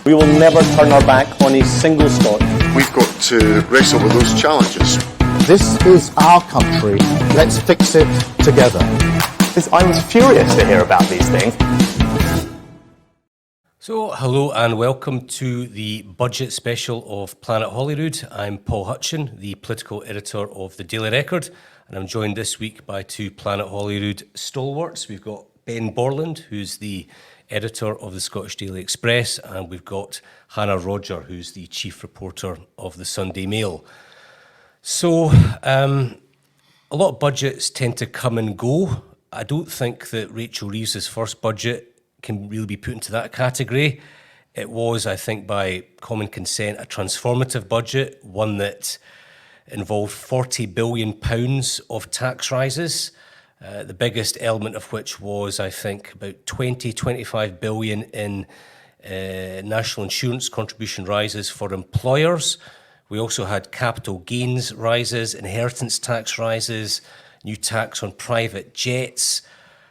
We will never turn our back on a single Scot. We've got to wrestle with those challenges. This is our country. Let's fix it together. I was furious to hear about these things. So, hello and welcome to the budget special of Planet Holyrood. I'm Paul Hutcheon, the political editor of the Daily Record, and I'm joined this week by two Planet Holyrood stalwarts. We've got Ben Borland, who's the editor of the Scottish Daily Express, and we've got Hannah Rodger, who's the chief reporter of the Sunday Mail. So, a lot of budgets tend to come and go. I don't think that Rachel Reeves' first budget can really be put into that category. It was, I think, by common consent, a transformative budget, one that involved £40 billion of tax rises, the biggest element of which was, I think, about 25 billion in national insurance contribution rises for employers. We also had capital gains rises, inheritance tax rises, new tax on private jets.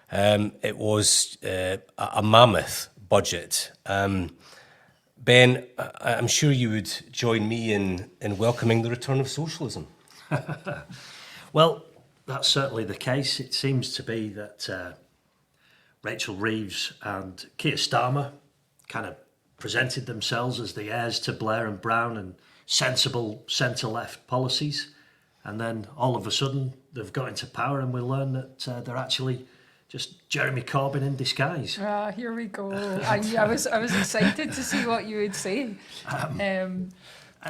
It was a mammoth budget. Ben, I'm sure you would join me in welcoming the return of socialism. Well, that's certainly the case. It seems to be that Rachel Reeves and Keir Starmer kind of presented themselves as the heirs to Blair and Brown and sensible centre-left policies. And then all of a sudden they've got into power and we learn that they're actually just Jeremy Corbyn in disguise. Here we go. I was excited to see what you would say.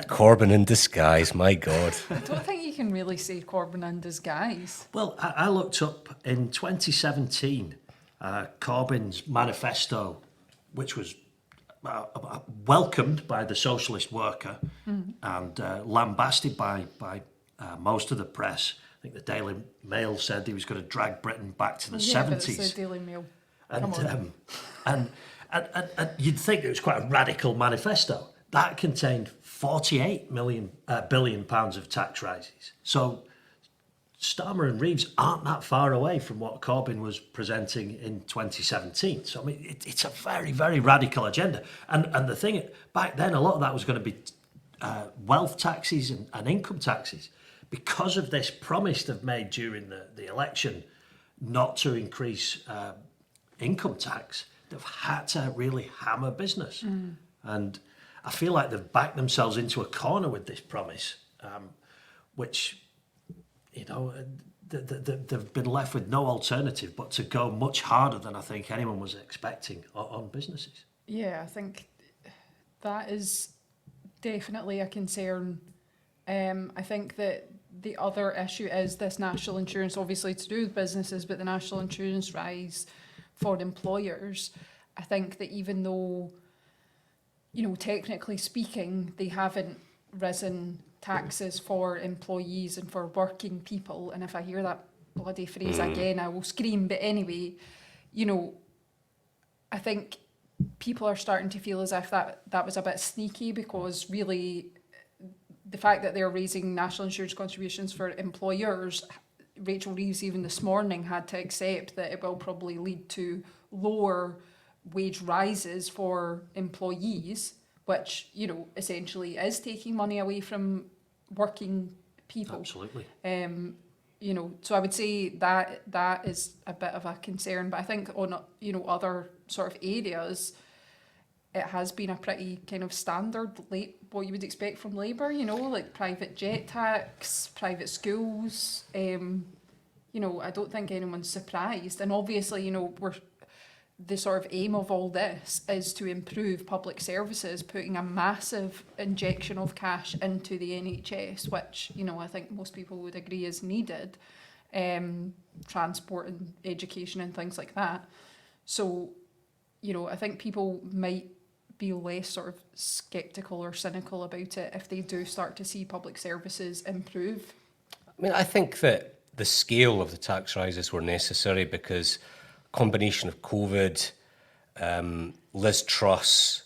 Corbyn in disguise, my God. I don't think you can really say Corbyn in disguise. Well, I looked up in 2017 Corbyn's manifesto, which was welcomed by the socialist worker and lambasted by most of the press. I think the Daily Mail said he was going to drag Britain back to the 70s. But it's the Daily Mail. And you'd think it was quite a radical manifesto. That contained 48 billion pounds of tax rises. So Starmer and Reeves aren't that far away from what Corbyn was presenting in 2017. So I mean, it's a very, very radical agenda. And the thing, back then, a lot of that was going to be wealth taxes and income taxes. Because of this promise they've made during the election not to increase income tax, they've had to really hammer business. And I feel like they've backed themselves into a corner with this promise, which, you know, they've been left with no alternative but to go much harder than I think anyone was expecting on businesses. Yeah, I think that is definitely a concern. I think that the other issue is this national insurance, obviously to do with businesses, but the national insurance rise for employers. I think that even though, you know, technically speaking, they haven't risen taxes for employees and for working people, and if I hear that bloody phrase again, I will scream. But anyway, you know, I think people are starting to feel as if that was a bit sneaky, because really the fact that they're raising national insurance contributions for employers, Rachel Reeves even this morning had to accept that it will probably lead to lower wage rises for employees, which, you know, essentially is taking money away from working people. Absolutely. You know, so I would say that is a bit of a concern. But I think on, you know, other sort of areas, it has been a pretty kind of standard, what you would expect from Labour, you know, like private jet tax, private schools. You know, I don't think anyone's surprised. And obviously, you know, the sort of aim of all this is to improve public services, putting a massive injection of cash into the NHS, which, you know, I think most people would agree is needed. Transport and education and things like that. So, you know, I think people might be less sort of sceptical or cynical about it if they do start to see public services improve. I mean, I think that the scale of the tax rises were necessary because combination of COVID, Liz Truss,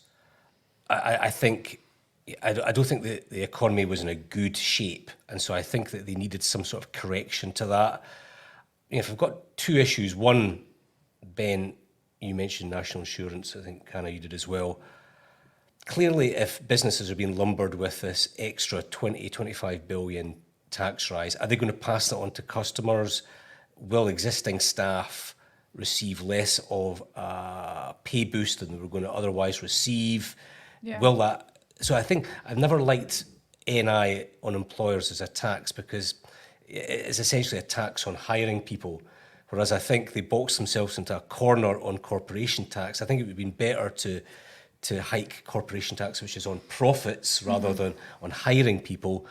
I don't think the economy was in a good shape, and so I think that they needed some sort of correction to that. You know, if we've got two issues, one, Ben, you mentioned national insurance, I think Hannah, you did as well. clearly, if businesses are being lumbered with this extra 25 billion tax rise, are they going to pass that on to customers? Will existing staff receive less of a pay boost than they were going to otherwise receive? Yeah. Will that... So I think I've never liked NI on employers as a tax because it's essentially a tax on hiring people, whereas I think they box themselves into a corner on corporation tax. I think it would have been better to hike corporation tax, which is on profits rather than on hiring people.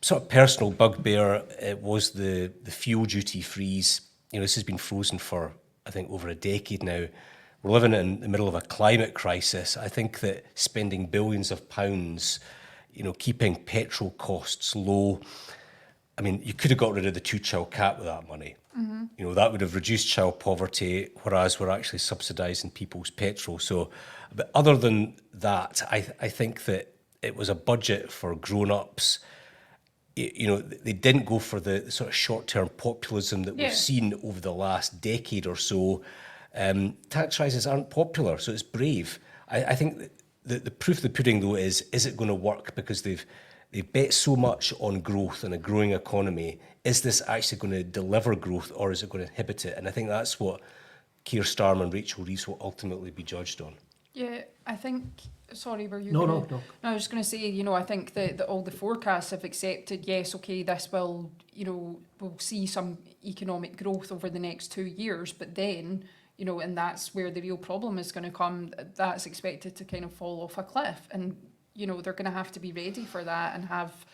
Sort of personal bugbear was the fuel duty freeze. You know, this has been frozen for, I think, over a decade now. We're living in the middle of a climate crisis. I think that spending billions of pounds, you know, keeping petrol costs low. I mean, you could have got rid of the 2-child cap with that money. You know, that would have reduced child poverty, whereas we're actually subsidising people's petrol. So, but other than that, I think that it was a budget for grown-ups. You know, they didn't go for the sort of short-term populism that we've seen over the last decade or so. Tax rises aren't popular, so it's brave. I think the proof of the pudding, though, is it going to work? Because they've bet so much on growth and a growing economy. Is this actually going to deliver growth, or is it going to inhibit it? And I think that's what Keir Starmer and Rachel Reeves will ultimately be judged on. Yeah, I think... Sorry, were you No. No, I was just going to say, you know, I think that all the forecasts have accepted, yes, okay, this will, you know, we'll see some economic growth over the next 2 years, but then, you know, and that's where the real problem is going to come, that's expected to kind of fall off a cliff. And, you know, they're going to have to be ready for that and have,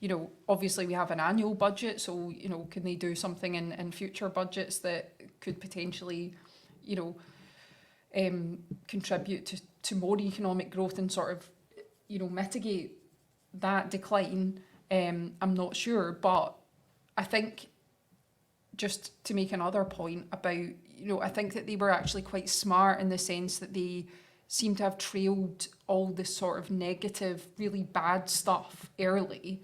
you know, obviously we have an annual budget, so, you know, can they do something in future budgets that could potentially, you know, contribute to more economic growth and sort of, you know, mitigate that decline? I'm not sure, but I think just to make another point about, you know, I think that they were actually quite smart in the sense that they seem to have trailed all this sort of negative, really bad stuff early,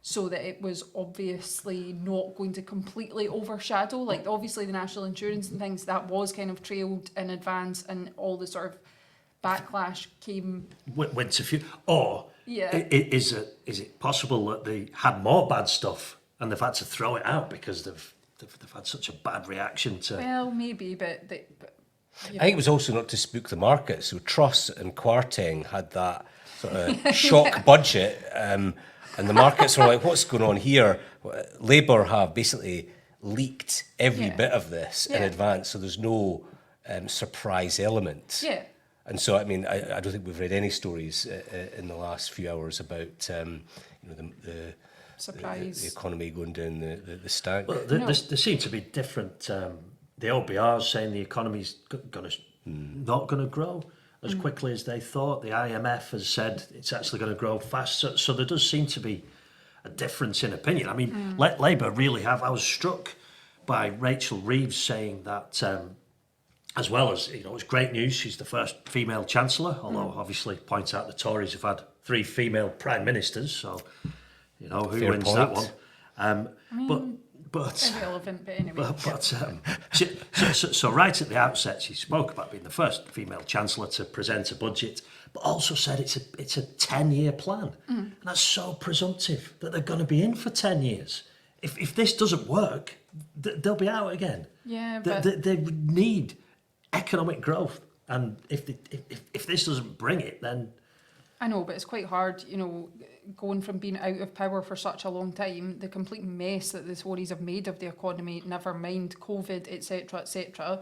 so that it was obviously not going to completely overshadow. Like, obviously the national insurance and things, that was kind of trailed in advance, and all the sort of backlash came... Went to few... Or is it possible that they had more bad stuff and they've had to throw it out because they've had such a bad reaction to... Well, maybe, but I think it was also not to spook the market. So Truss and Kwarteng had that sort of shock budget, and the markets were like, what's going on here? Labour have basically leaked every bit of this in advance, so there's no surprise element. Yeah. And so, I mean, I don't think we've read any stories in the last few hours about, you know, the surprise, the economy going down the stank. Well, there seem to be different... the OBR is saying the economy's not going to grow as quickly as they thought. The IMF has said it's actually going to grow fast. So there does seem to be a difference in opinion. I mean, Labour really have... I was struck by Rachel Reeves saying that, as well as, you know, it's great news, she's the first female Chancellor, although obviously points out the Tories have had 3 female Prime Ministers, so, you know, who Fair wins point. that one? But irrelevant, but anyway. So right at the outset, she spoke about being the first female Chancellor to present a budget, but also said it's a 10-year plan. And that's so presumptive that they're going to be in for 10 years. If this doesn't work, they'll be out again. Yeah, but... They need economic growth. And if this doesn't bring it, then... I know, but it's quite hard, you know, going from being out of power for such a long time, the complete mess that the Tories have made of the economy, never mind COVID, etc.,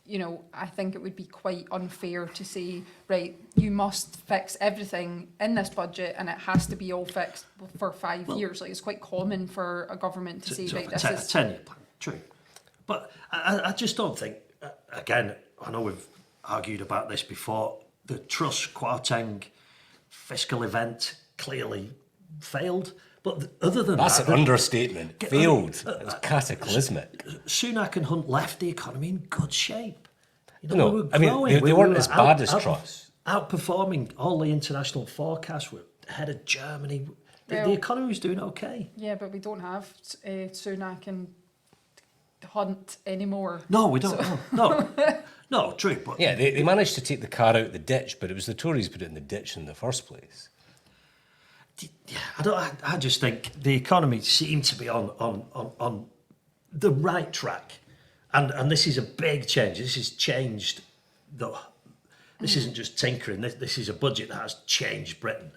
you know, I think it would be quite unfair to say, right, you must fix everything in this budget and it has to be all fixed for 5 years. Like, it's quite common for a government to say, right, this is... a 10-year plan, true. But I just don't think, again, I know we've argued about this before, the Truss-Kwarteng fiscal event clearly failed. But other than that's that... an understatement. Failed. It was cataclysmic. Sunak and Hunt left the economy in good shape. You know, No, we were I mean, growing. they weren't as bad as Truss. Outperforming all the international forecasts. We're ahead of Germany. The economy was doing okay. Yeah, but we don't have Sunak and Hunt anymore. No, we don't. No. No, true, but Yeah, they managed to take the car out of the ditch, but it was the Tories who put it in the ditch in the first place. I just think the economy seemed to be on the right track, and this is a big change. This has changed. This isn't just tinkering. This is a budget that has changed Britain.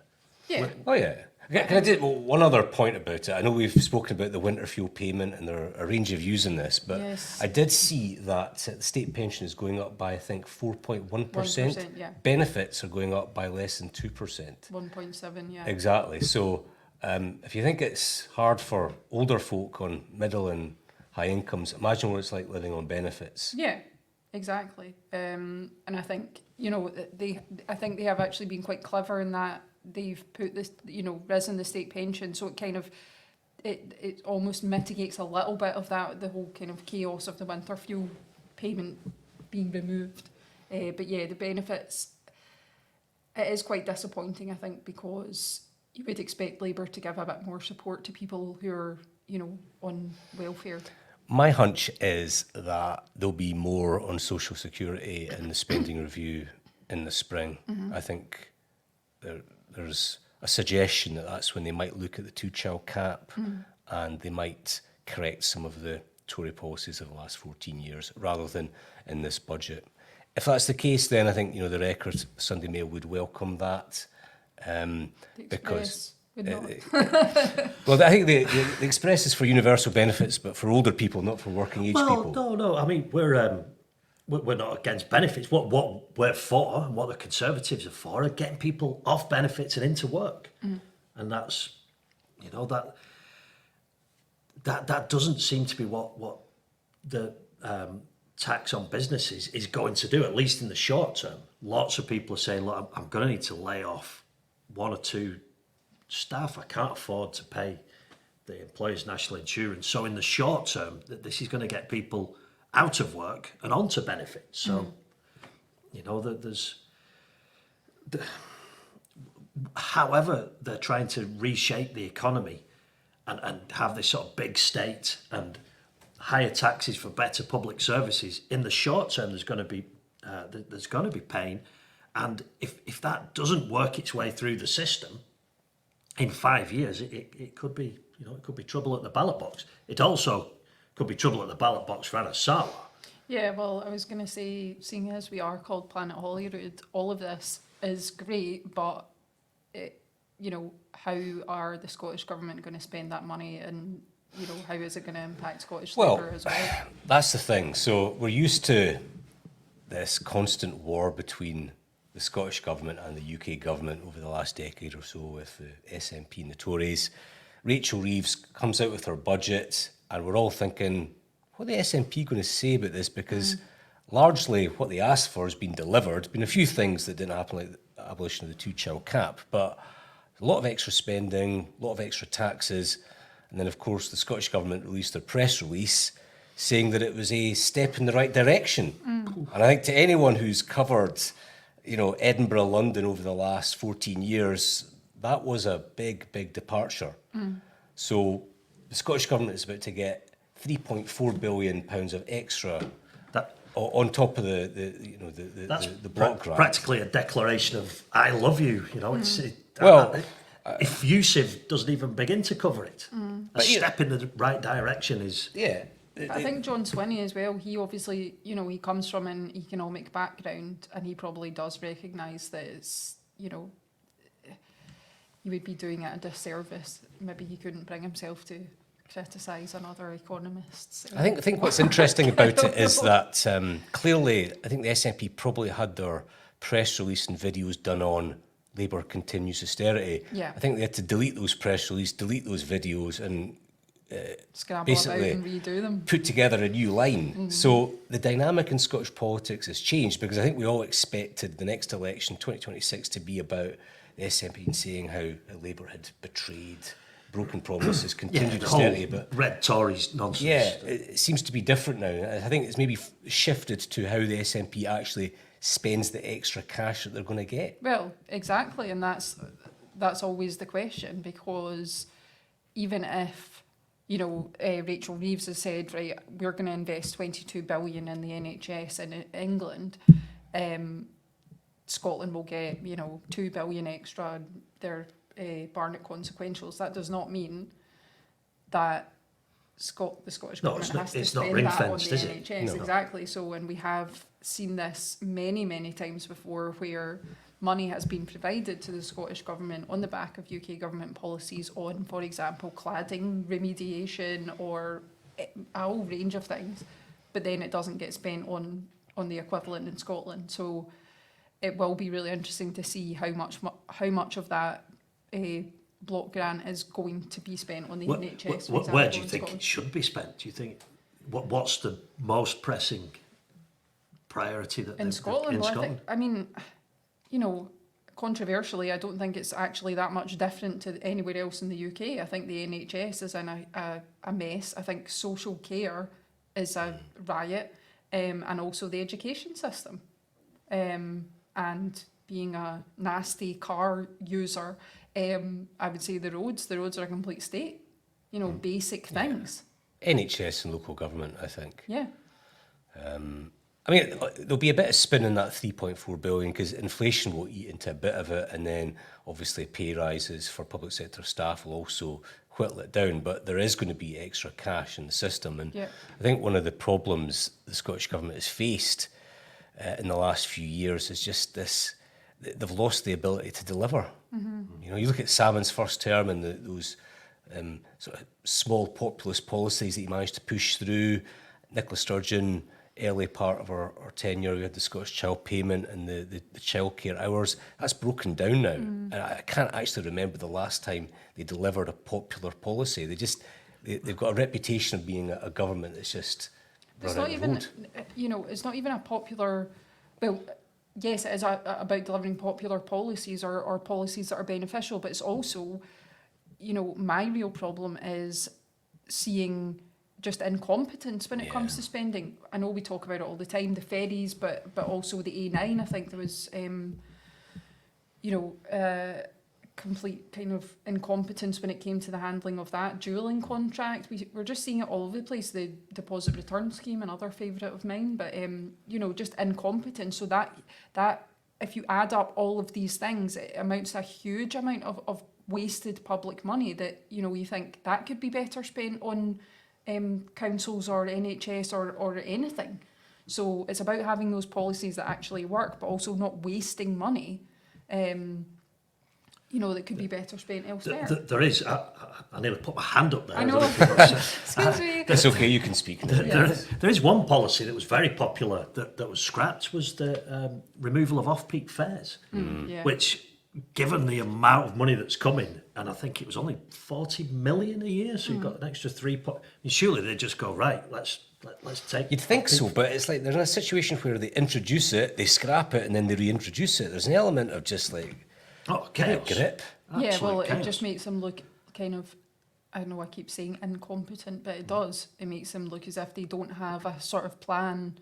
Yeah. Oh, yeah. Can I do one other point about it? I know we've spoken about the winter fuel payment and there are a range of views in this, but Yes. I did see that the state pension is going up by, I think, 4.1%. 1%, yeah. Benefits are going up by less than 2%. 1.7, yeah. Exactly. So if you think it's hard for older folk on middle and high incomes, imagine what it's like living on benefits. Yeah, exactly. And I think, I think they have actually been quite clever in that they've put this, risen the state pension, so it kind of, it almost mitigates a little bit of that, the whole kind of chaos of the winter fuel payment being removed. But yeah, the benefits, it is quite disappointing, I think, because you would expect Labour to give a bit more support to people who are, on welfare. My hunch is that there'll be more on social security in the spending review in the spring. I think there's a suggestion that that's when they might look at the two-child cap and they might correct some of the Tory policies of the last 14 years rather than in this budget. If that's the case, then I think, the Record, Sunday Mail would welcome that. Because Would not. well, I think the Express is for universal benefits, but for older people, not for working age people. No. I mean, we're not against benefits. What we're for, and what the Conservatives are for, are getting people off benefits and into work, and that's, that doesn't seem to be what the tax on businesses is going to do, at least in the short term. Lots of people are saying, look, I'm going to need to lay off one or two staff. I can't afford to pay the employer's national insurance. So in the short term, this is going to get people out of work and onto benefits. So, however they're trying to reshape the economy and have this sort of big state and higher taxes for better public services, in the short term there's going to be pain. And if that doesn't work its way through the system, in 5 years, it could be, it could be trouble at the ballot box. It also could be trouble at the ballot box for Anna Sawa. Yeah, well, I was going to say, seeing as we are called Planet Holyrood, all of this is great, but, how are the Scottish Government going to spend that money, and, how is it going to impact Scottish Labour as well? That's the thing. So we're used to this constant war between the Scottish Government and the UK Government over the last decade or so with the SNP and the Tories. Rachel Reeves comes out with her budget and we're all thinking, what are the SNP going to say about this? Because largely what they asked for has been delivered. Been a few things that didn't happen, like the abolition of the two-child cap, but a lot of extra spending, a lot of extra taxes. And then, of course, the Scottish Government released their press release saying that it was a step in the right direction. And I think to anyone who's covered Edinburgh, London over the last 14 years, that was a big, big departure. So the Scottish Government is about to get £3.4 billion of extra on top of the block grant. Practically a declaration of "I love you." Effusive doesn't even begin to cover it. A step in the right direction is. Yeah. I think John Swinney as well, he obviously, he comes from an economic background and he probably does recognise that it's, he would be doing it a disservice. Maybe he couldn't bring himself to criticise another economist. I think what's interesting about it is that clearly I think the SNP probably had their press release and videos done on Labour continues austerity. Yeah. I think they had to delete those press releases, delete those videos and scrabble about and redo them. Put together a new line. So the dynamic in Scottish politics has changed because I think we all expected the next election, 2026, to be about the SNP saying how Labour had betrayed, broken promises, continued austerity. But Red Tories nonsense. Yeah, it seems to be different now. I think it's maybe shifted to how the SNP actually spends the extra cash that they're going to get. Well, exactly, and that's always the question, because even if Rachel Reeves has said, right, we're going to invest 22 billion in the NHS in England. Scotland will get, 2 billion extra. They're Barnett consequentials. That does not mean that the Scottish government has to spend that on the NHS. No. Exactly. So, and we have seen this many, many times before, where money has been provided to the Scottish government on the back of UK government policies on, for example, cladding remediation or a whole range of things, but then it doesn't get spent on the equivalent in Scotland. So it will be really interesting to see how much of that block grant is going to be spent on the NHS. Where do you think it should be spent? Do you think what's the most pressing priority that in Scotland? Controversially, I don't think it's actually that much different to anywhere else in the UK. I think the NHS is in a mess. I think social care is a riot, and also the education system. And being a nasty car user, I would say the roads are a complete state. Basic things. NHS and local government, I think. Yeah. There'll be a bit of spin in that 3.4 billion because inflation will eat into a bit of it, and then obviously pay rises for public sector staff will also whittle it down. But there is going to be extra cash in the system, and I think one of the problems the Scottish government has faced in the last few years is just this: they've lost the ability to deliver. Mm-hmm. You look at Salmon's first term and those sort of small populist policies that he managed to push through. Nicola Sturgeon, early part of our tenure, we had the Scottish Child Payment and the childcare hours. That's broken down now. And I can't actually remember the last time they delivered a popular policy. They've got a reputation of being a government that's just it's not even, it's not even a popular, well, yes, it is about delivering popular policies or policies that are beneficial, but it's also, my real problem is seeing just incompetence when it comes to spending. I know we talk about it all the time, the ferries, but also the A9. I think there was, complete kind of incompetence when it came to the handling of that dualling contract. We're just seeing it all over the place. The deposit return scheme, another favourite of mine, but just incompetence. So that if you add up all of these things, it amounts to a huge amount of wasted public money that you think that could be better spent on councils or NHS or anything. So it's about having those policies that actually work, but also not wasting money. That could be better spent elsewhere. There is. I nearly put my hand up there. I know. Excuse me. It's okay, you can speak. There is one policy that was very popular that was scrapped, was the removal of off-peak fares, which, given the amount of money that's coming, and I think it was only 40 million a year, so you've got an extra surely they just go, right, let's take. You'd think so, but it's like they're in a situation where they introduce it, they scrap it, and then they reintroduce it. There's an element of just like chaos. Grip. Yeah, well, chaos. It just makes them look kind of, I know I keep saying incompetent, but it does. It makes them look as if they don't have a sort of plan.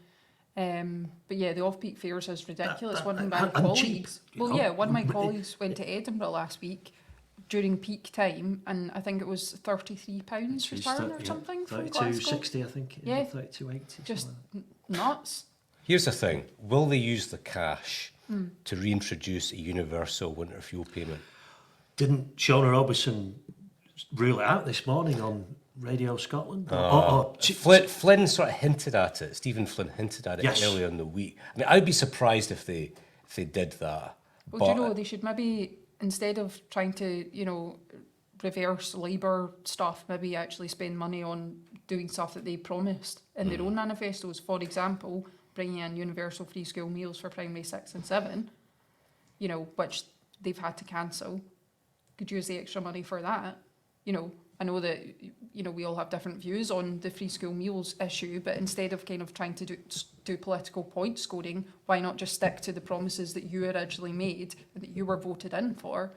But yeah, the off-peak fares is ridiculous. One of my colleagues, one of my colleagues went to Edinburgh last week during peak time, and I think it was £33 per turn or something from Glasgow. 32.60, I think. Yeah, 32.80. Just nuts. Here's the thing: will they use the cash to reintroduce a universal winter fuel payment? Didn't Shona Robertson rule it out this morning on Radio Scotland? Flynn sort of hinted at it. Stephen Flynn hinted at it earlier in the week. I mean, I'd be surprised if they did that. Well, do they should maybe, instead of trying to, reverse Labour stuff, maybe actually spend money on doing stuff that they promised in their own manifestos. For example, bringing in universal free school meals for primary 6 and 7, which they've had to cancel. Could use the extra money for that. I know that, we all have different views on the free school meals issue, but instead of kind of trying to do political point scoring, why not just stick to the promises that you originally made and that you were voted in for?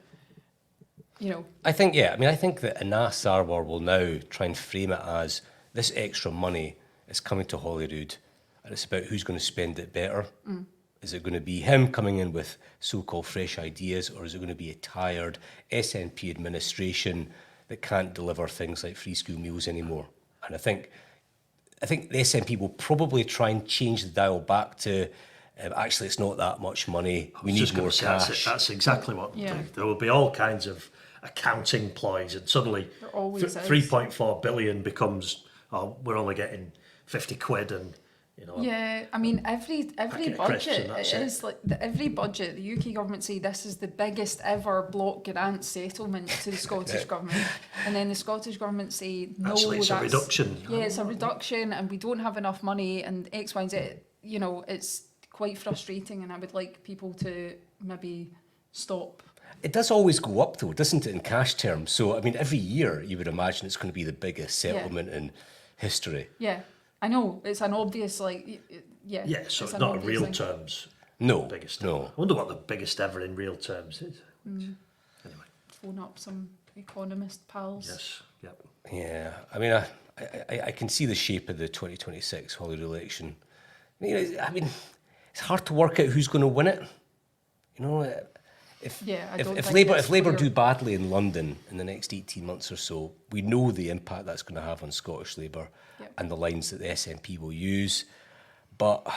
I think that Anas Sarwar will now try and frame it as this extra money is coming to Holyrood, and it's about who's going to spend it better. Is it going to be him coming in with so-called fresh ideas, or is it going to be a tired SNP administration that can't deliver things like free school meals anymore. And I think the SNP will probably try and change the dial back to actually it's not that much money. We need more cash. That's exactly what Yeah. there will be all kinds of accounting ploys, and suddenly There always is. 3.4 billion becomes, oh, we're only getting 50 quid, and you know. Yeah, I mean, every Packet of budget, crisps and that's it it. is like every budget, the UK government say this is the biggest ever block grant settlement to the Scottish government. And then the Scottish government say, no, Actually, it's a that's- reduction. Yeah, it's a reduction and we don't have enough money and X, Y, and Z. You know, it's quite frustrating and I would like people to maybe stop. It does always go up though, doesn't it, in cash terms? So, I mean, every year you would imagine it's going to be the biggest settlement in history. Yeah, I know, it's an obvious, like, yeah. Yeah, so it's it's an not in obvious real thing. terms. No, Biggest no. ever. I wonder what the biggest ever in real terms is. Anyway, Phone up some economist pals. yes, yep. Yeah, I mean, I can see the shape of the 2026 Holyrood election. You know, I mean, it's hard to work out who's going to win it. You know, if think Labour it's Labour clear. do badly in London in the next 18 months or so, we know the impact that's going to have on Scottish Labour Yep. and the lines that the SNP will use. But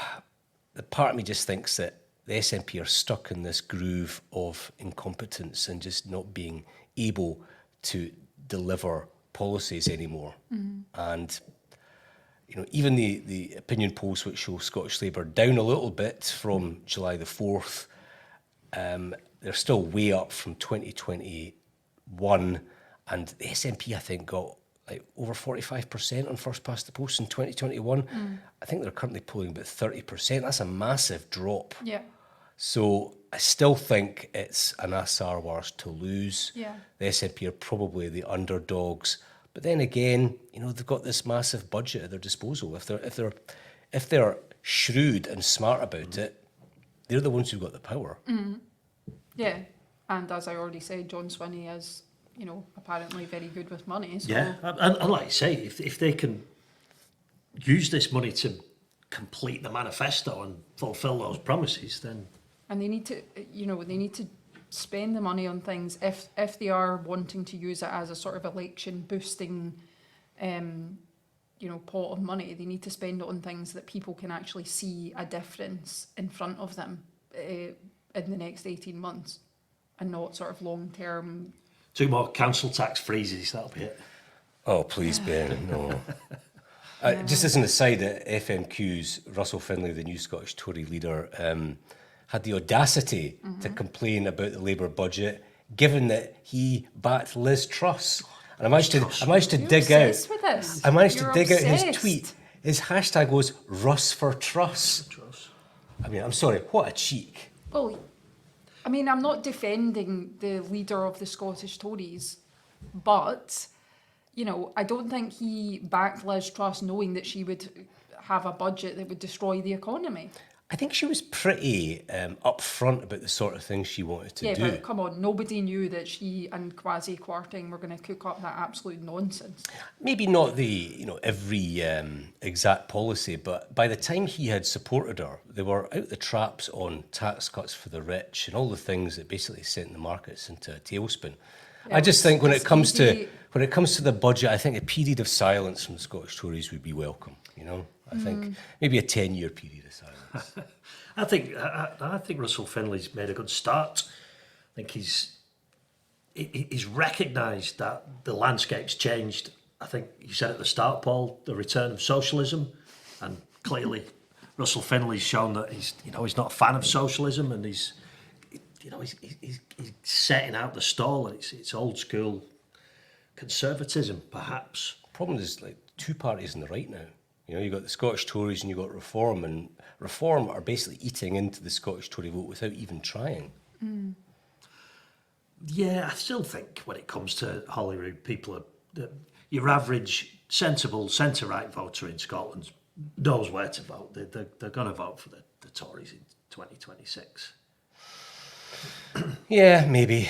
the part of me just thinks that the SNP are stuck in this groove of incompetence and just not being able to deliver policies anymore. And you know, even the opinion polls which show Scottish Labour down a little bit from July the 4th, they're still way up from 2021. And the SNP, I think, got like over 45% on first past the post in 2021. I think they're currently polling about 30%. That's a massive drop. Yeah. So I still think it's an Assar wars to lose. Yeah. The SNP are probably the underdogs. But then again, you know, they've got this massive budget at their disposal. If they're shrewd and smart about it, they're the ones who've got the power. Yeah, and as I already said, John Swinney is, you know, apparently very good with money. So Yeah, and like I say, if they can use this money to complete the manifesto and fulfil those promises, then and they need to, you know, they need to spend the money on things if they are wanting to use it as a sort of election boosting, you know, pot of money. They need to spend it on things that people can actually see a difference in front of them in the next 18 months, and not sort of long term. 2 more council tax freezes, that'll be it. Oh, please, Ben, no. Just as an aside, at FMQ's, Russell Finley, the new Scottish Tory leader, had the audacity to complain about the Labour budget, given that he backed Liz Truss. And I managed to You're dig out. obsessed with this. I managed You're to dig out his obsessed. tweet. His hashtag was Russ for Truss. I mean, I'm sorry, what a cheek. Well, I mean, I'm not defending the leader of the Scottish Tories, but, you know, I don't think he backed Liz Truss knowing that she would have a budget that would destroy the economy. I think she was pretty upfront about the sort of things she wanted to Yeah, do. but come on, nobody knew that she and Kwasi Kwarteng were going to cook up that absolute nonsense. Maybe not every exact policy, but by the time he had supported her, they were out the traps on tax cuts for the rich and all the things that basically sent the markets into a tailspin. Yeah, I just think when it's it comes easy. to the budget, I think a period of silence from the Scottish Tories would be welcome. You know, I think maybe a 10-year period of silence. I think Russell Finley's made a good start. I think he's recognised that the landscape's changed. I think you said at the start, Paul, the return of socialism, and clearly Russell Finley's shown that he's not a fan of socialism, and he's setting out the stall, and it's old school conservatism, perhaps. Problem is, like, two parties in the right now. You know, you've got the Scottish Tories and you've got Reform, and Reform are basically eating into the Scottish Tory vote without even trying. Yeah, I still think when it comes to Holyrood, your average sensible centre-right voter in Scotland knows where to vote. They're going to vote for the Tories in 2026. Yeah, maybe.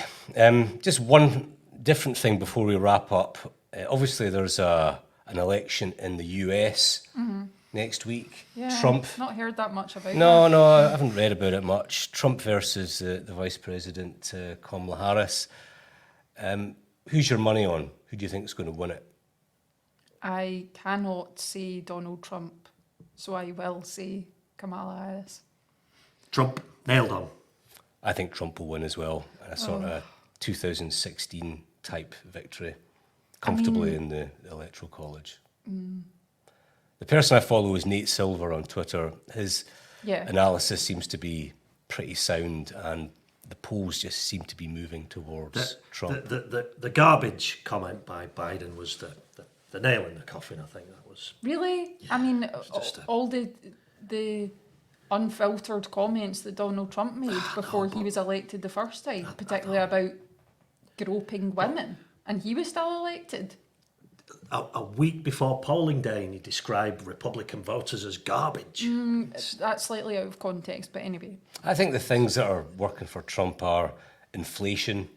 Just one different thing before we wrap up. Obviously, there's an election in the US next week. Yeah, Trump. not heard that much about No, that. I haven't read about it much. Trump versus the Vice President, Kamala Harris. Who's your money on? Who do you think is going to win it? I cannot say Donald Trump, so I will say Kamala Harris. Trump, nailed on. I think Trump will win as well. A sort of 2016 type victory, comfortably in the Electoral College. The person I follow is Nate Silver on Twitter. His analysis seems to be pretty sound, and the polls just seem to be moving towards Trump. The garbage comment by Biden was the nail in the coffin, I think that was. Really? Yeah, I mean, just all the unfiltered comments that Donald Trump made before he was elected the first time, particularly about groping women, and he was still elected. A week before polling day, and he described Republican voters as garbage. That's slightly out of context, but anyway. I think the things that are working for Trump are inflation,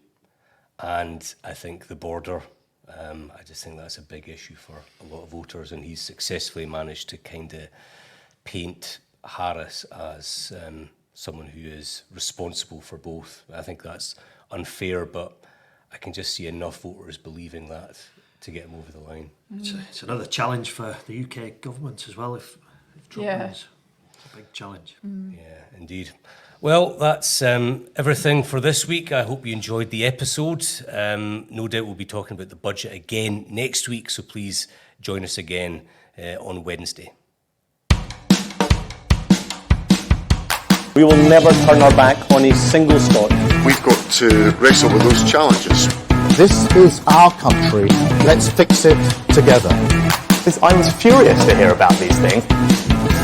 and I think the border. I just think that's a big issue for a lot of voters, and he's successfully managed to kind of paint Harris as someone who is responsible for both. I think that's unfair, but I can just see enough voters believing that to get him over the line. It's another challenge for the UK government as well, if Trump wins. It's a big challenge. Yeah, indeed. Well, that's everything for this week. I hope you enjoyed the episode. No doubt we'll be talking about the budget again next week, so please join us again on Wednesday. We will never turn our back on a single Scot. We've got to wrestle with those challenges. This is our country. Let's fix it together. I was furious to hear about these things.